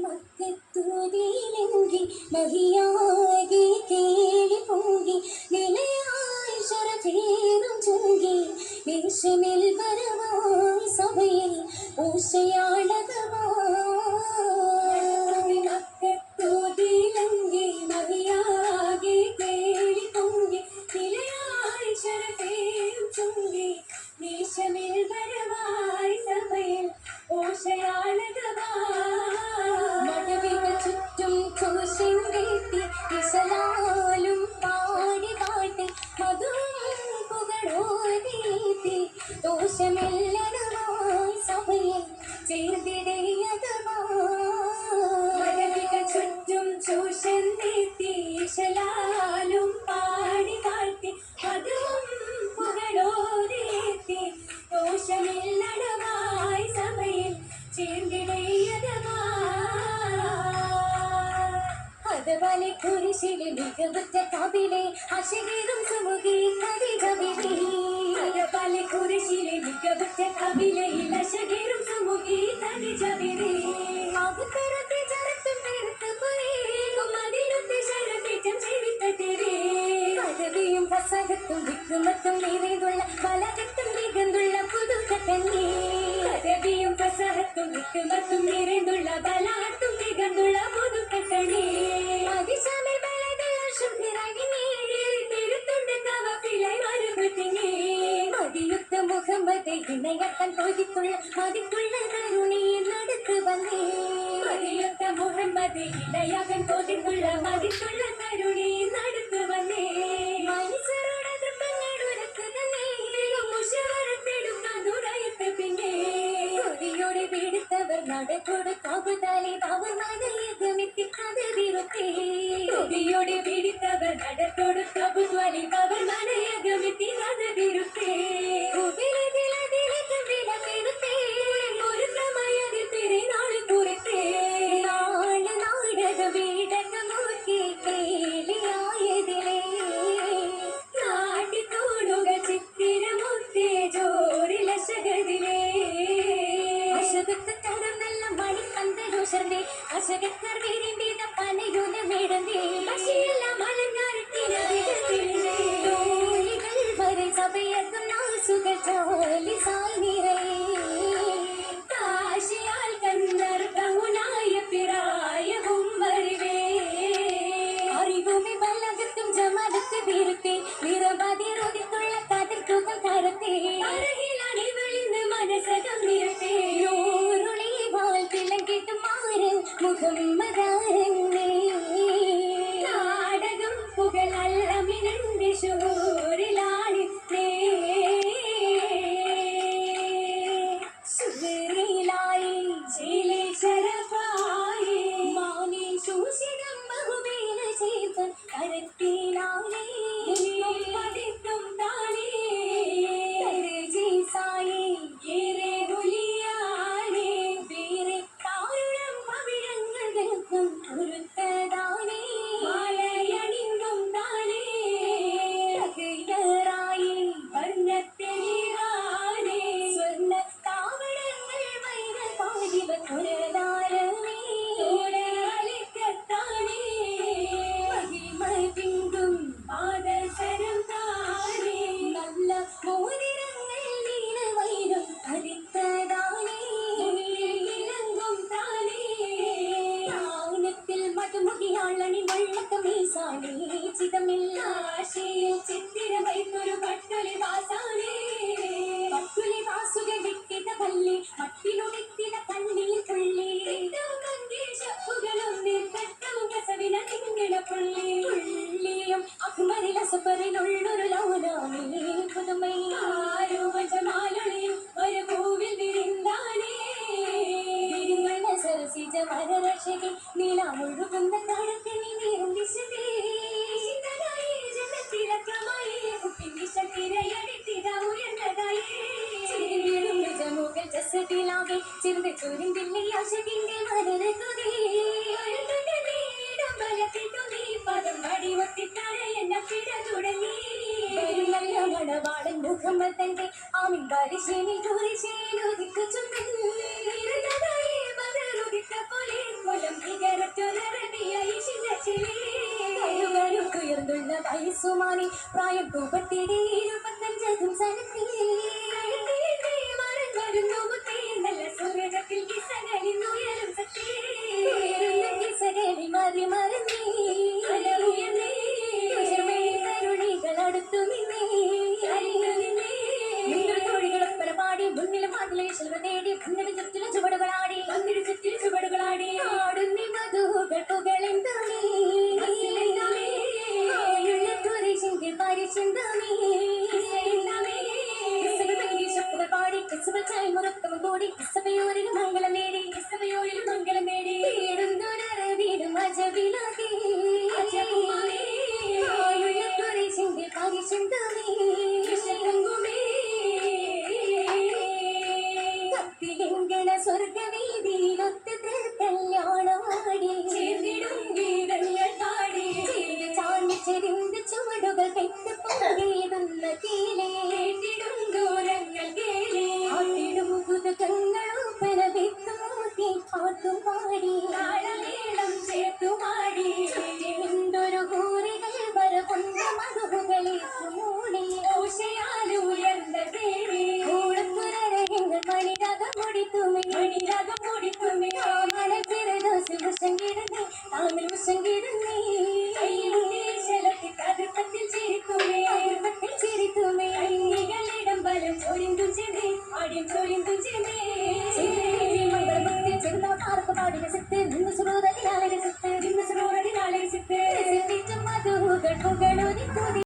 മക്കത്തൂതിയിലെങ്കി മഹിയാകെ കേളി പൊങ്കി നിലയായി ശരഭേദം ചൊങ്കി ദേശമിൽ വരവായി സഭയിൽ ഊശയാളകമായി മക്കത്തൂതിയിലെങ്കി മഹിയാകെ കേളി പൊങ്കി നിലയായി ശരഭേദം ചൊങ്കി ദേശമിൽ വരവായി സഭയിൽ ചുറ്റും ചോശിന്റെത്തി ഇസലാലും പാടി പാട്ടി മധും പുകഴോതീത്തി ദോഷമെല്ലതുമായി സഭയിൽ ചേർത്തിടയതുമായി ചുറ്റും ചോശന്തെത്തി ഇസലാലും പാടി പാട്ടി മധും പുകഴോതീത്തി ദോഷമെല്ലതുമായി സഭയിൽ അതുപോലെ കുരിശിലെ മികവുറ്റ കവിലെ അശകീറും സുമുഖി കവികവിധി അതുപോലെ കുരിശിലെ മികവുറ്റ കവിലെ അശകീറും സുമുഖി കവികവിധി അകത്തരത്തെ ജലത്തും എടുത്ത് പോയേക്കും അതിനത്തെ ശരത്തേറ്റം ജീവിതത്തിരേ പദവിയും പ്രസംഗത്തും വിക്രമത്തും നിറയുള്ള ബലകത്തും മികന്തുള്ള പുതുക്കത്തന്നെ പദവിയും പ്രസംഗത്തും വിക്രമത്തും നിറയുള്ള ബലത്തും മികന്തുള്ള പുതുക്കത്തന്നെ അതിശമേ ബലദോഷം പിറകി നീഴേറി തിരുത്തുണ്ട് കവപ്പിലായി മരുഭത്തിനെ മതിയുത്ത മുഹമ്മദ് ഇണയത്തൻ കൊതിത്തുള്ള മതിക്കുള്ള കരുണയെ നടത്തു വന്നേ മതിയുത്ത മുഹമ്മദ് ഇണയകൻ കൊതിത്തുള്ള മതിക്കുള്ള കരുണയെ നടത്തു വന്നേ മനുഷ്യരുടെ ദുഃഖങ്ങളുരക്ക് തന്നെ മുഷവരത്തെടുക്കാതുറയത്ത് പിന്നെ കൊതിയോടെ പിടുത്തവർ നടക്കൊടു കബുതാലി അവർ മതയകമെത്തി കഥവിരുത്തേ കൊതിയോടെ പിടിത്തവർ നടക്കൊടു കബുതാലി അവർ മതയകമെത്തി കഥവിരുത്തേ ഒരു സമയത്തിൽ പെരുന്നാൾ കുറിത്തേ നാളെ നാടക വീടകമൂക്കി കേളിയായതിലേ നാട്ടിത്തോടുക ചിത്തിരമുത്തേ ജോറിലശകതിലേ അശകത്ത് കടന്നല്ല മണിപ്പന്തലൂഷർന്നേ അശകത്തർ വീരിമ്പീത പനയുന മേടന്നേ പക്ഷിയെല്ലാം അലങ്കാരത്തിനവിടത്തിലേ തോലികൾ വരെ സഭയത്തും നാസുകൾ ജോലി സായി നിറയേ കാശിയാൽ കന്നർക്കമുനായ പിറായവും വരുവേ അറിവുമി ബലകത്തും ജമലത്ത് വീരുത്തേ നിറബതിറൊതിത്തുള്ള കതിർത്തുകൾ കരത്തേ അരഹിലണിവളിന്ന് മനസ്സകം നിരത്തേ ൂരുളി വാൾ തിളങ്ങിട്ട് മാറൻ മുഖമ്മദാരന്നേ നാടകം പുകളല്ലമിനന്റെ ശൂരിലാണിത്തേ സുഗരിലായി ജയിലെ ശരഫായി മാനേ സൂഷിതം ബഹുവേല ചേതൻ കരത്തിലായി പതിത്തും താനേ സായി ഏറെ ഒലിയാനേ വേറെ താരുണം പവിഴങ്ങൾക്കും ഒരുത്തതാനേ മാലയണിന്നും താനേ തകയറായി വർണ്ണത്തെളിവാനേ സ്വർണ്ണ താവളങ്ങൾ വൈര പാതിവ കുരതാരമേ തോടലിക്കത്താനേ മഹിമതിങ്കും പാദസരം താനേ നല്ല മോതിരങ്ങൾ നീല വൈരം ധരിത്തതാനേ ഇളങ്കും താനേ ാനത്തിൽ മധുമുഖിയാളണി വെള്ളക്കമീസാനേ ചിതമില്ല ആശയിൽ ചിത്തിര വൈത്തൊരു പട്ടുലി വാസാനേ പട്ടുലി വാസുക വിട്ടിത പല്ലി മട്ടിലുടിത്തിന കണ്ണിൽ പുള്ളി ശപ്പുകളും നിർത്തവും കസവിന തിങ്കിട പുള്ളി പുള്ളിയും അക്മരിലസപ്പറിലുള്ളൊരു ലൗലാമേ പുതുമൈ ആരോപജമാലൊളിയും ഒരു പൂവിൽ വിരിന്താനേ വിരിമണ സരസിജ വരരക്ഷകി നിലമൊഴുകുന്ന തടത്തിന് നീറും ദിശതേ ജനത്തിരക്കമായി കുപ്പിന്റെ ശക്തിരയടിത്തിര ഉയർന്നതായി ചിരിവിടും നിജമുകൾ ജസത്തിലാകെ ചിന്ത ചുരിന്തില്ലേ അശകിന്റെ മരണതുതേ പദം വടിവത്തിത്താഴെ എന്ന പിഴ തുടങ്ങി നല്ല മണവാളൻ മുഹമ്മദ് തന്റെ ആമിൻ പരിശീലി കുറിശേലുദിക്കു ചുണ്ടിൽ പോലെ സുമാനി പ്രായം കൂപ്പത്തിടെ 25 സനത്തി മറന്നു മുത്തേ നല്ല സുരകത്തിൽ കിസകളിൽ ഉയരും സത്തേ ഉയരുന്ന കിസകളിൽ മറി മറന്നേ ഉയർന്നേ കരുണികൾ അടുത്തു നിന്നേ തൊഴികളൊപ്പന പാടി മുന്നിലും അതിലെ ശിൽവ നേടി പന്നിന് ചുറ്റിലും ചുവടുകളാടി ആടുന്നി മധുകൾ പുകളെന്തമേ പാടി കിസുകൾ ചായ മുറക്കം കൂടി കിസവയോരിലും മംഗളം നേടി വീടും അജവിലാകെ സ്വർഗവീതിയിലൊത്ത് കല്യാണമാടി ചെരിന്ത ചുവടുകൾ പെട്ടുപോകുന്ന കേളിടും ദൂരങ്ങൾ കേളിടും പുതുകങ്ങളോ പല വിത്തുമൂട്ടി പാട്ടും പാടി